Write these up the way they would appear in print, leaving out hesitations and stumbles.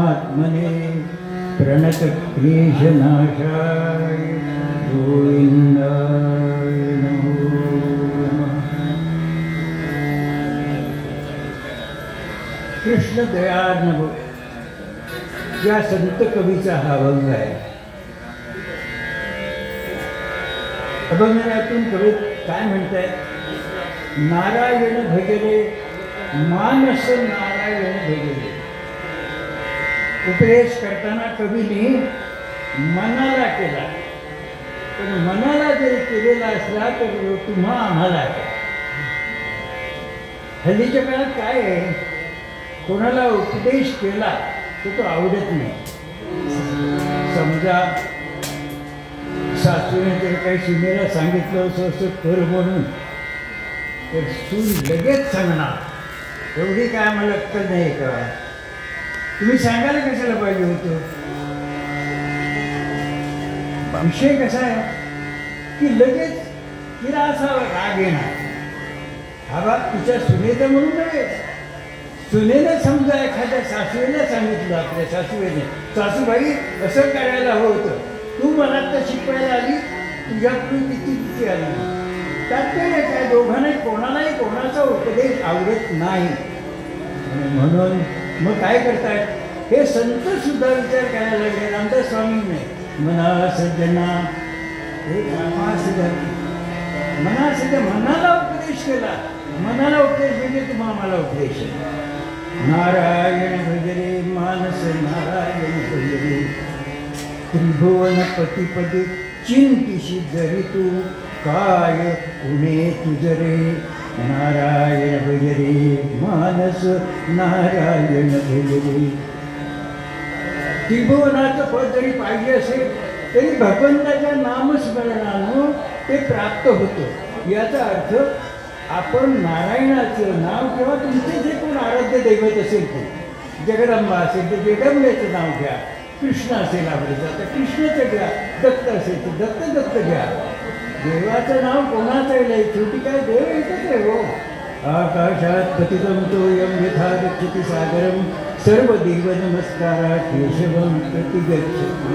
आत्मने प्रणत क्लेशनाशाय गोविंदाय नमो नमः। कृष्ण दयार्णव या संत कवीचा हा अभंग आहे। अभंगातून कवी काय म्हणतायत? नारायण भजरे मानस नारायण भजरे। उपदेश करताना कवीने मनाला केला, पण मनाला जरी केलेला असला तर तुम्हा आम्हाला। हल्लीच्या काळात काय आहे, कोणाला उपदेश केला तर तो आवडत नाही। समजा सासूने जर काही सुनेला सांगितलं असं असं कर म्हणून, तर सून लगेच सांगणार एवढी काय आम्हाला अक्कल नाही का? तुम्ही सांगायला कशाला पाहिजे होतं? विषय कसा आहे की लगेच तिला असा राग येणार, हा बाब तिच्या सुनेचा म्हणून नव्हे, सुनेने समजा एखाद्या सासूला सांगितलं, आपल्या सासूने, सासूबाई असं करायला हवं होतं, तू मला तर शिकवायला आली, तुझ्याकडून किती आली। तात्पर्य काय, दोघांनाही कोणालाही कोणाचा उपदेश आवडत नाही। म्हणून मग काय करतायत हे संत सुद्धा विचार करायला लागले। रामदास स्वामीने मना सज्जना हे मना सज्ज मनाला उपदेश केला। मनाला उपदेश म्हणजे तुम्हा आम्हाला उपदेश आहे। नारायण भजरे मानस नारायण भजरे, त्रिभुवन पतिपदी चिंतिशी जरी तू काय उणे तुझरे। नारायण भजरे मानस नारायण भजरे। त्रिभुवनाचं पद जरी पाहिजे असेल तरी भगवंताच्या नामस्मरणानं ते प्राप्त होतं। याचा अर्थ आपण नारायणाचं नाव किंवा तुमचे जे कोण आराध्य दैवत असेल ते, जगदंबा असेल तर जगदंबेचं नाव घ्या, कृष्ण असेल आवडीचा तर कृष्णाचं घ्या, दत्त असेल तर दत्त घ्या। देवाचं नाव कोणाचं नाही, शेवटी काय देव एकच आहे हो। आकाशात पतितं तोयं यथा गच्छति सागरं, सर्व देव नमस्कारा केशवं प्रतिगच्छति।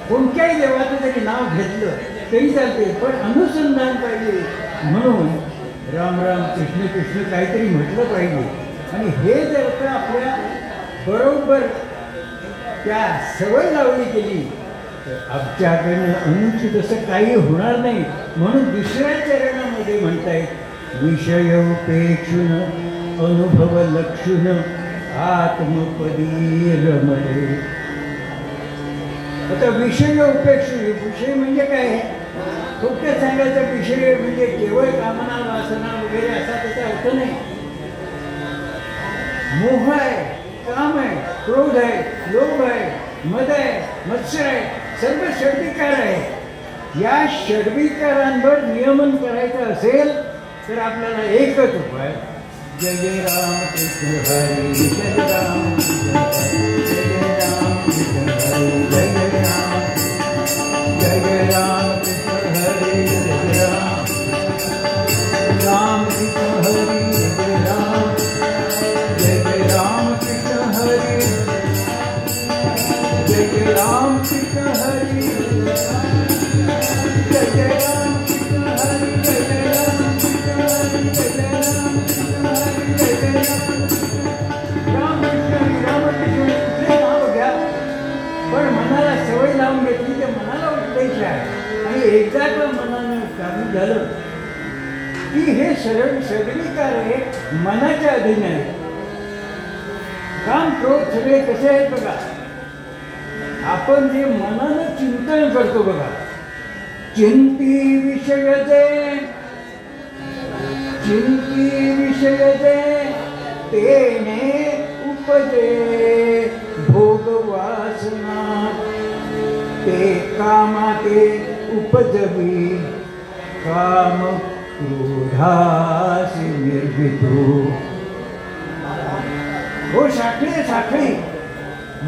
कोणत्याही देवाचं जरी नाव घेतलं तरी चालते, पण अनुसंधान पाहिजे। म्हणून राम राम कृष्ण कृष्ण काहीतरी म्हटलं पाहिजे। आणि हे जर का आपल्या बरोबर त्या सवय लावली केली तर आमच्याकडनं अनुचित असं काही होणार नाही। म्हणून दुसऱ्या चरणामध्ये म्हणतायत विषयोपेक्षुन अनुभव लक्षुन आत्मपदी रमणे। आता विषय उपेक्षु, विषय म्हणजे काय? थोडक्यात सांगायचा विषय म्हणजे केवळ कामना वासना वगैरे असा त्याचा अर्थ नाही। मोह आहे, काम आहे, क्रोध आहे, लोभ आहे, मद आहे, मत्सर आहे, सर्व षड्विकार आहे। या षड्विकारांवर नियमन करायचं असेल तर आपल्याला एकच उपाय, जय जय राम कृष्ण हरी, जय राम कृष्ण हरी, जय राम कृष्ण हरी, जय राम, जय राम कृष्ण हरी, जय राम, राम कृष्ण हरी, जय राम, जय राम कृष्ण हरी, जय राम कृष्ण हरी, जय राम कृष्ण हरी, जय राम कृष्ण हरी, जय राम कृष्ण हरी, जय राम कृष्ण हरी। रामकृष्ण कुठले नाव घ्या, पण मनाला सवय लावून घेतली ते मनाला उपदेश आहे। आणि एकदा का मनानं काबू झालं की हे सगळीकार आहे मनाच्या अधीन आहे। काम क्रोध सगळे कसे आहेत बघा, आपण जे मनानं चिंतन करतो बघा, चिंती विषय दे तेने उपजे भोग वासना, ते कामाते उपजवी काम क्रोधासी निर्भीतो। हो साखळी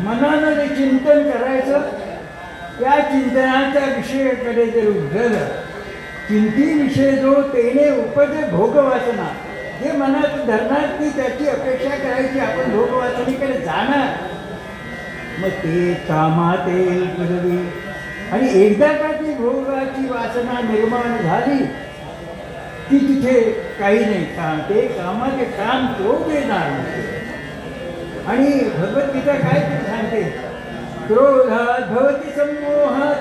मनानं जे चिंतन करायचं, त्या चिंतनाच्या विषयाकडे जर उद्धलं, चिंती विषय जो तेने उपजे भोग वासना, जे मनात धरणार ती त्याची अपेक्षा करायची, आपण भोगवासनेकडे जाणार, मग ते कामात येईल पूर्वी. आणि एकदा का ती भोगाची वासना निर्माण झाली की तिथे काही नाही, ते कामाचे काम तो देणार. आणि भगवद्गीता काय ते सांगते, क्रोधात भवति सम्मोहात,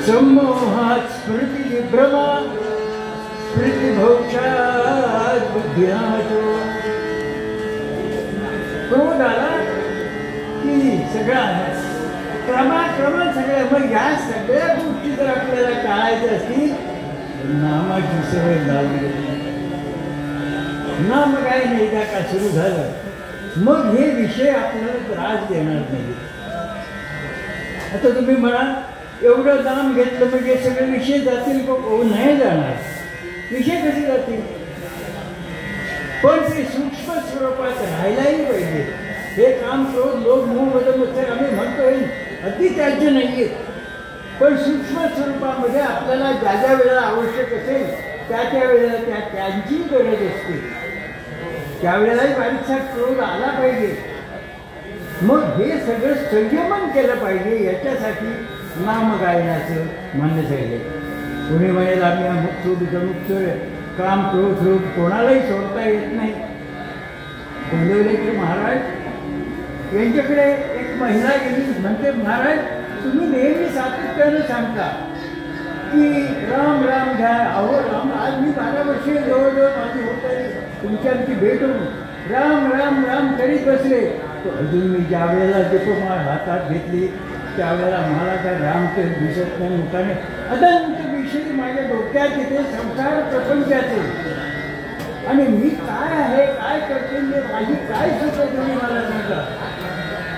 सम्मोहात स्मृती विभ्रमा, स्मृतिभोक्षात बुद्धिनाशो. क्रोध आला की सगळा क्रमाक्रमात सगळ्या. मग या सगळ्या गोष्टी जर आपल्याला टाळायच्या असतील, नामाची सवय लावली. नाम काय नाही एकदा का सुरू झालं, मग हे विषय आपल्याला त्रास देणार नाही. आता तुम्ही म्हणा एवढं नाम घेतलं म्हणजे सगळे विषय जातील का? नाही जाणार. विषय कसे जातील? पण ते सूक्ष्म स्वरूपात राहायलाही पाहिजे. हे काम क्रोध लोभ मोह मद मत्सर आम्ही म्हणतोय, अति त्याज्य नाहीये, पण सूक्ष्म स्वरूपामध्ये आपल्याला ज्या ज्या वेळेला आवश्यक असेल त्या त्या वेळेला त्यांची गरज असते. त्यावेळेलाही बारीकसा क्रोध आला पाहिजे. मग हे सगळं संयमन केलं पाहिजे. याच्यासाठी नाम गायनाचं म्हणणं सांगितलं. कोणी म्हणेल आम्ही अमुक सोड अमुक सोड, काम क्रोध रोग कोणालाही सोडता येत नाही. गोंदवलेकर महाराज यांच्याकडे एक महिला गेली, म्हणते महाराज तुम्ही नेहमी सातत्यानं सांगता की राम राम घ्या. अहो राम, आज मी 12 वर्षे जवळजवळ माझी होत आहे तुमची आमची भेट होऊन, राम राम राम करीत बसले. तो अजून मी ज्या वेळेला जपमाळ हातात घेतली त्यावेळेला मला काय राम तर दिसत नाही मुखाने. अनंत विषयी माझ्या डोक्यात तिथे संसार प्रपंचाचे, आणि मी काय आहे काय करते माझी काय सुद्धा तुम्ही मला सांगा.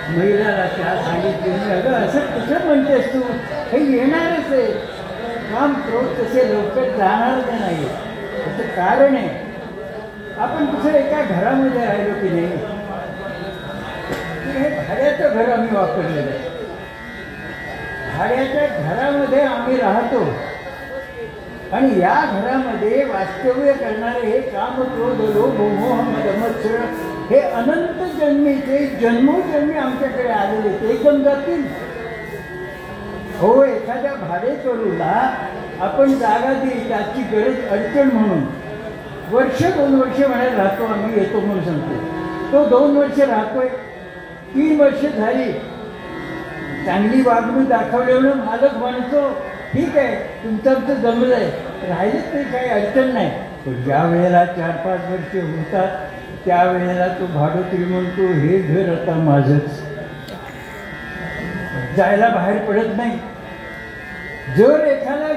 महिलाला त्या सांगितले, अगं असं कसं म्हणतेस तू, हे येणारच आहे. काम क्रोध तसे लवकर जाणार नाही. त्याचं कारण आहे आपण कसं एका घरामध्ये राहिलो की नाही, हे भाड्याचं घर आम्ही वापरलेलं आहे. भाड्याच्या घरामध्ये आम्ही राहतो आणि या घरामध्ये वास्तव्य करणारे हे काम क्रोध लोभ मोह मद मत्सर हे अनंत जन्मीचे जन्मोजन्मी आमच्याकडे आलेले ते एकदम जातील. हो, एखाद्या भाडेकरूला आपण जागा दिली त्याची गरज अडचण म्हणून वर्ष 2 वर्ष म्हणायला राहतो, आम्ही येतो म्हणून सांगतो. तो 2 वर्ष राहतोय, 3 वर्ष झाली, चांगली वागणूक दाखवल्यावर मालक म्हणतो ठीक आहे तुमचं आमचं जमलं आहे, राहिलं तरी काही अडचण नाही. पण ज्या वेळेला 4-5 वर्ष होतात त्यावेळेला तो भाडोत्री म्हणतो हे घर आता माझंच, जायला बाहेर पडत नाही. जर एखादा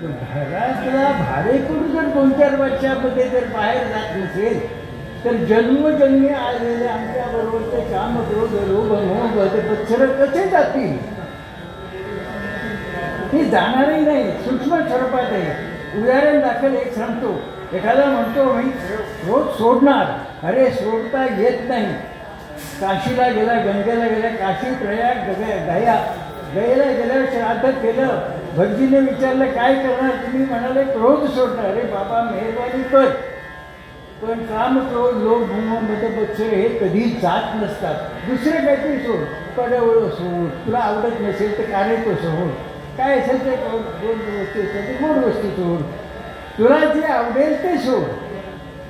घरातला भाडेकरू जर 2-4 वर्षामध्ये जर बाहेर जात नसेल तर जन्मजन्मी आलेले आमच्याबरोबरचे काम क्रोध लोभ मोह मद मत्सर कसे जातील? हे जाणारही नाही, सूक्ष्म स्वरूपात आहे. उदाहरण दाखल एक सांगतो. एखादा म्हणतो मी रोज सोडणार, अरे सोडता येत नाही. काशीला गेला, गंगेला गेला, काशी प्रयाग गया, गयेला गेल्यावर श्राद्ध केलं. भटजीने विचारलं काय करणार, तुम्ही म्हणाले क्रोध सोडणार. अरे बाबा मेहरबानी कर, पण काम क्रोध लोभ मोह मद मत्सर हे कधी जात नसतात. दुसरं काहीतरी सोड, कडवळं सोड, तुला आवडत नसेल तर कारेको सोड, काय असेल ते गोड वस्तू असेल ते गोड वस्तू सोड, तुला जे आवडेल ते सोड.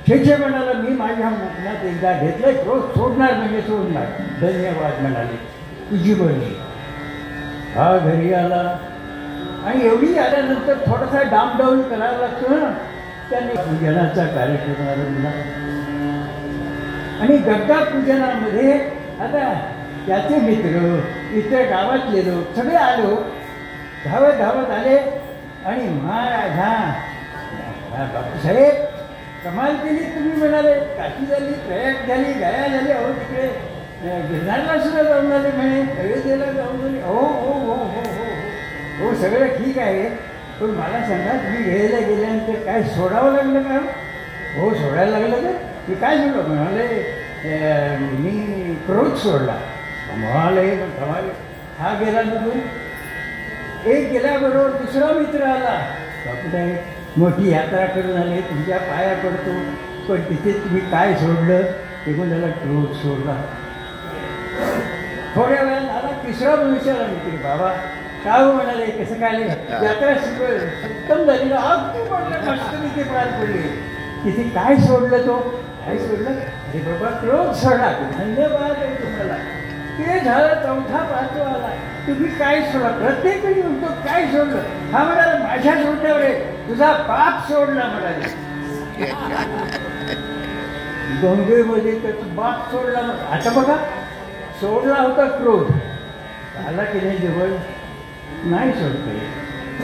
छेछेपणाला मी माझ्या मुखात एकदा घेतलं, क्रोध सोडणार म्हणजे सोडणार. धन्यवाद म्हणाले, तुझी बळी. हा घरी आला आणि एवढी आल्यानंतर थोडासा डाऊन करायला लागतो ना, त्याने पूजनाचा कार्यक्रम आरंभला. आणि गंगा पूजनामध्ये आता त्याचे मित्र इतर गावातले लोक सगळे आलो, धावत आले आणि बापूसाहेब कमाल केली तुम्ही म्हणाले, काशी झाली, प्रयाग झाली, गया झाली, अहो तिकडे गिरनारला सुद्धा जाऊन आले म्हणे, अयोध्येला जाऊन आले. हो हो हो हो हो हो सगळं ठीक आहे, पण मला सांगा तुम्ही घ्यायला गेल्यानंतर काय सोडावं लागलं का? हो सोडायला लागलं का? मी काय सोडलं म्हणाले, मी क्रोध सोडला. म्हणाले हा गेला निघून. एक गेल्याबरोबर दुसरा मित्र आला, बापूसाहेब मोठी यात्रा करून आले, तुमच्या पाया पडतो, पण तिथे तुम्ही काय सोडलं? ते म्हणाला क्रोध सोडला. थोड्या वेळात आला तिसरा विचारला मित्र, बाबा काय हो म्हणाले, कसं काय यात्रा उत्तम झाली ना, अगदी म्हटलं मस्त तिथे पार पडले. तिथे काय सोडलं तो? काय सोडलं? अरे बाबा क्रोध सोडला. धन्यवाद आहे तुम्हाला. ते झालं. चौथा पाचवा आला, तुम्ही काय सोडला? प्रत्येक वेळी म्हणतो काय सोडलं? हा म्हणाला माझ्या सोडल्यावर आहे, तुझा बाप सोडला म्हणाले. गंगेमध्ये त्याचा बाप सोडला. आता बघा, सोडला होता क्रोध, आला की नाही जवळ नाही सोडता येत.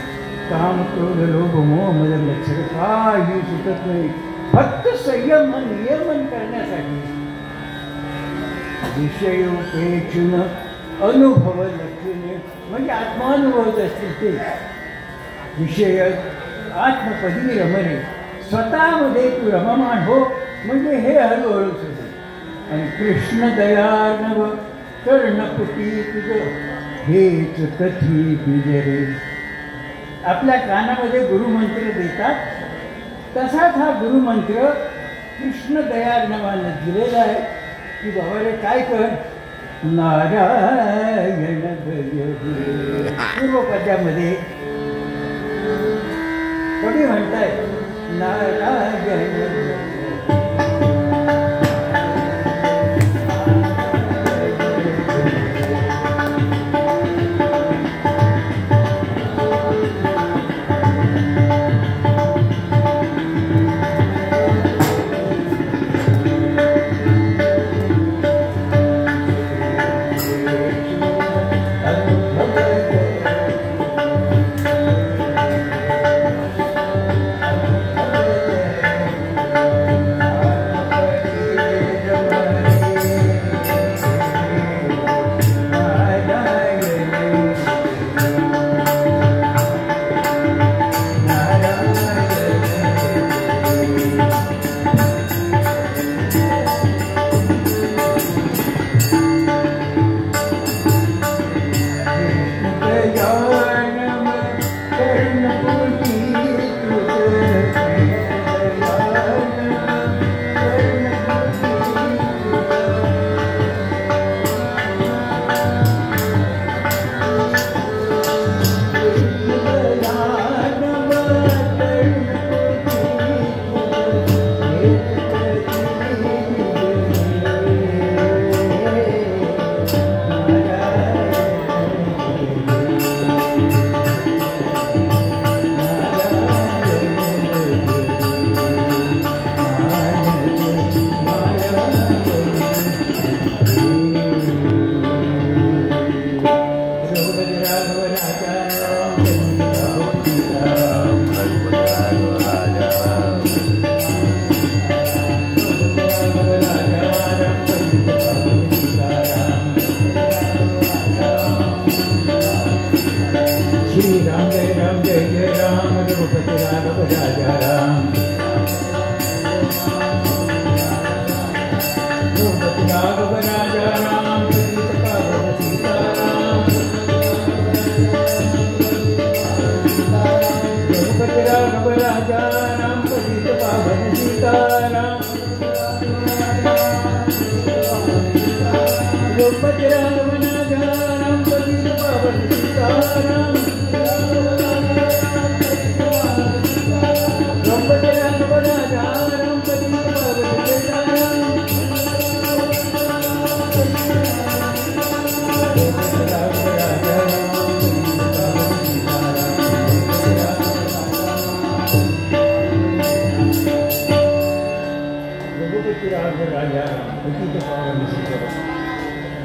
काम क्रोध लोभ मोह मध्ये लक्ष काही सुटत नाही. फक्त संयम नियमन करण्यासाठी विषयोपेक्षण अनुभव लक्षणे म्हणजे आत्मानुभवत असतील ते विषय आत्मपदी रमणे. स्वतःमध्ये तू रममाण हो, म्हणजे हे हळूहळू सुरू. आणि कृष्ण दयानव कर्णपुटी तुझं हेच कथी बिजरे. आपल्या कानामध्ये गुरुमंत्र देतात, तसाच हा गुरुमंत्र कृष्ण दयानवानं दिलेला आहे की बाबा रे काय कर, नारायण भज. पूर्वपद्यामध्ये कवी म्हणताय नारायण.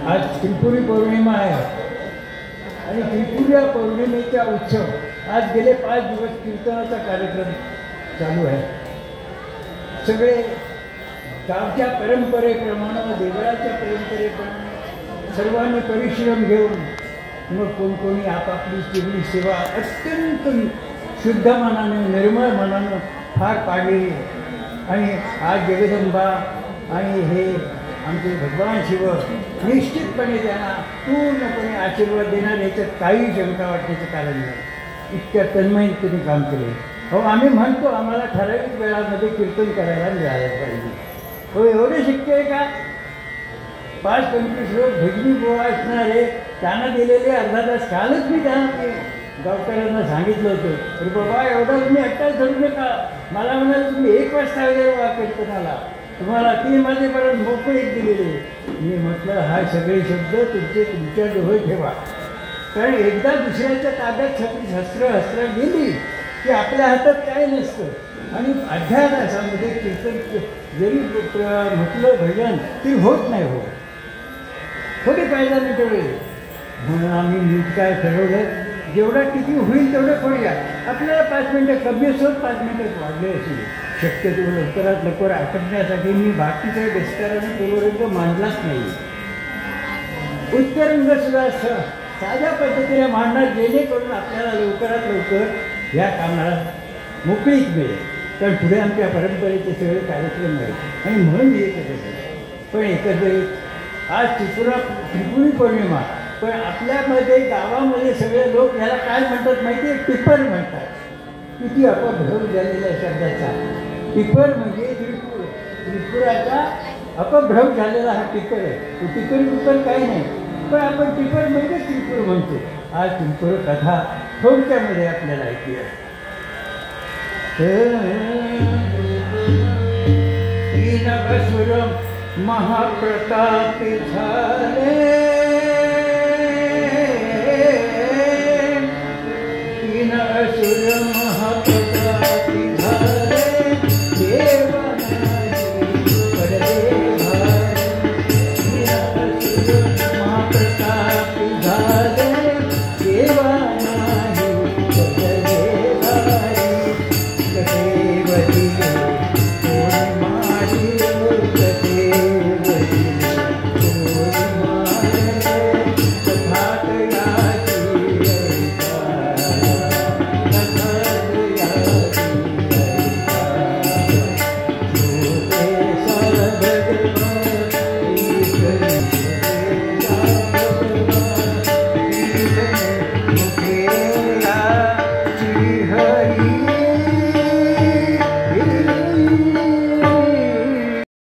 आज त्रिपुरी पौर्णिमा आहे आणि त्रिपुरी पौर्णिमेचा उत्सव आज गेले 5 दिवस कीर्तनाचा कार्यक्रम चालू आहे. सगळे गावच्या परंपरेप्रमाणे, देवळाच्या परंपरेप्रमाणे सर्वांनी परिश्रम घेऊन मग कोणी आपापली केलेली सेवा अत्यंत शुद्ध मनाने, निर्मळ मनानं फार पाडलेली. आणि आज जगदंबा आणि हे आमचे भगवान शिव निश्चितपणे त्यांना पूर्णपणे आशीर्वाद देणार, याच्यात काही शंका वाटण्याचं कारण नाही. इतक्या तन्मयतेने काम केले. हो आम्ही म्हणतो आम्हाला ठराविक वेळामध्ये कीर्तन करायला मिळालं पाहिजे. हो एवढं शक्य आहे का? 5-25 लोक भजनी गोवा असणारे त्यांना दिलेले अर्धा तास कालच मी त्यांना गावकऱ्यांना सांगितलं होतं. अरे बाबा एवढा तुम्ही अट्टा धरू नका. मला म्हणाले तुम्ही 1 वाजता वगैरे वा कीर्तनाला, तुम्हाला 3 वाजेपर्यंत मोकळीक दिलेली. मी म्हटलं हा सगळे शब्द तुमच्या जवळ ठेवा, कारण एकदा दुसऱ्याच्या ताब्यात सगळी शस्त्र गेली की आपल्या हातात काय नसतं. आणि अध्यात्मामध्ये कीर्तन जरी म्हटलं भजन ती होत नाही हो, थोडी फायदा नाही तेवढे. म्हणून आम्ही नीट काय ठरवलं, जेवढा किती होईल तेवढं करूया. आपल्याला 5 मिनटं कमी असोत 5 मिनटं वाढले असेल शक्यतो लवकरात लवकर आटपण्यासाठी मी बाकीच्या विस्ताराने पूर्वरंग मांडलाच नाही. उत्तरंगसुद्धा साध्या पद्धतीने मांडणार, जेणेकरून आपल्याला लवकरात लवकर या कामाला मोकळीक मिळेल. कारण पुढे आमच्या परंपरेचे सगळे कार्यक्रम आहेत आणि म्हणून हे करत. पण एकंदरीत आज त्रिपुरी पौर्णिमा, पण आपल्यामध्ये गावामध्ये सगळे लोक याला काय म्हणतात माहिती आहे? टिपर म्हणतात. किती अपभ्रम झालेला आहे शब्दाचा. टिपर म्हणजे त्रिपुराचा अपभ्रम झालेला हा टिपर आहे. तो टिपर काही नाही, पण आपण टिपर म्हणजे त्रिपुर म्हणतो. आज त्रिपुर कथा थोडक्यामध्ये आपल्याला ऐकूया. तीन असुर महाप्रतापी झाले, तीन असुर महाप्रतापी झाले, देवानाही पडले भारी. तीन असुर